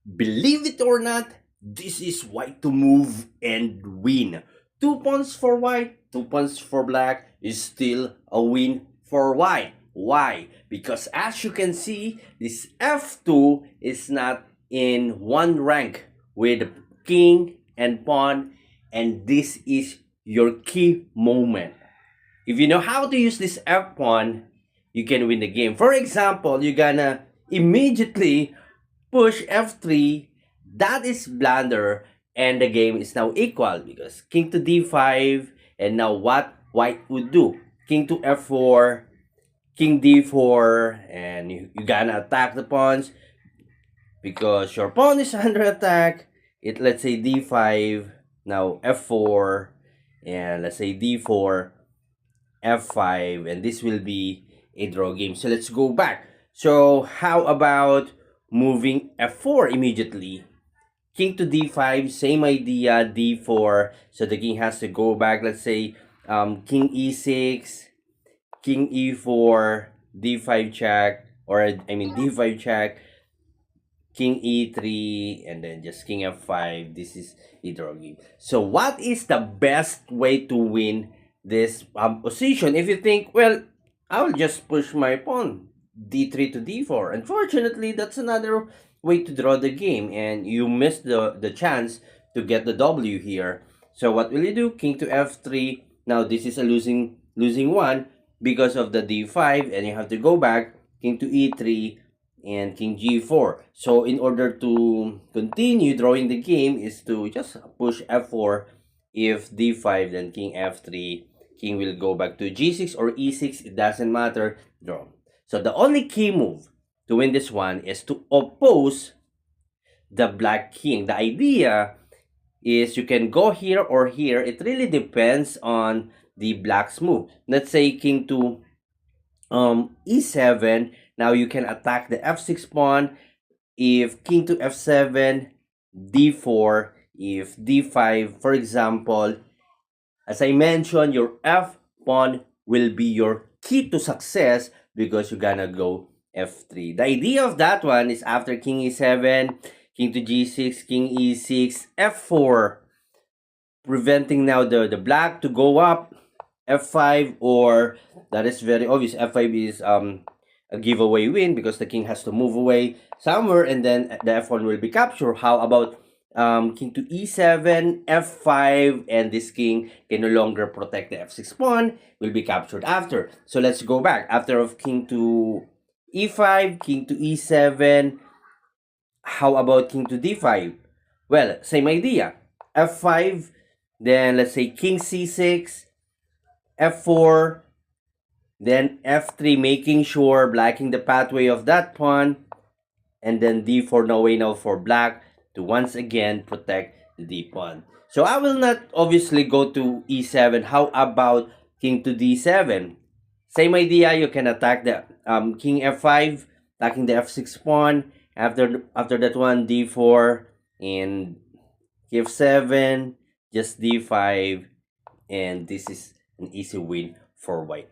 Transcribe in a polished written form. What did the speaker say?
Believe it or not, this is white to move and win. 2 pawns for white, 2 pawns for black is still a win for white. Why? Because as you can see, this f2 is not in one rank with king and pawn, and this is your key moment. If you know how to use this f pawn, you can win the game. For example, you're gonna immediately push f3. That is blunder, and the game is now equal because king to d5. And now what white would do? King to f4, king d4, and you gonna attack the pawns because your pawn is under attack. Let's say d5, now f4, and let's say d4, f5, and this will be a draw game. So let's go back. So how about moving f4 immediately? King to d5, same idea, d4. So the king has to go back. Let's say king e6, king e4, d5 check, or I mean d5 check, king e3, and then just king f5. This is a draw game. So what is the best way to win this position? If you think, well, I'll just push my pawn d3 to d4. Unfortunately, that's another way to draw the game, and you miss the chance to get the W here. So what will you do? King to f3. Now this is a losing one because of the d5, and you have to go back. King to e3 and king g4. So in order to continue drawing the game is to just push f4. If d5, then king f3, king will go back to g6 or e6, it doesn't matter, draw. So the only key move to win this one is to oppose the black king. The idea is you can go here or here. It really depends on the black's move. Let's say king to e7. Now you can attack the f6 pawn. If king to f7, d4, if d5, for example, as I mentioned, your f pawn will be your key to success because you're gonna go f3. The idea of that one is after king e7, king to g6, king e6, f4, preventing now the black to go up, f5, or that is very obvious, f5 is a giveaway win because the king has to move away somewhere and then the f1 will be captured. How about king to e7, f5, and this king can no longer protect the f6 pawn, will be captured after. So let's go back. After of king to e5, king to e7, how about king to d5? Well, same idea. f5, then let's say king c6, f4, then f3, making sure blocking the pathway of that pawn, and then d4, no way now for black to once again protect the d pawn. So I will not obviously go to e7. How about king to d7? Same idea, you can attack the king f5, attacking the f6 pawn. After that one, d4 and f7, just d5, and this is an easy win for white.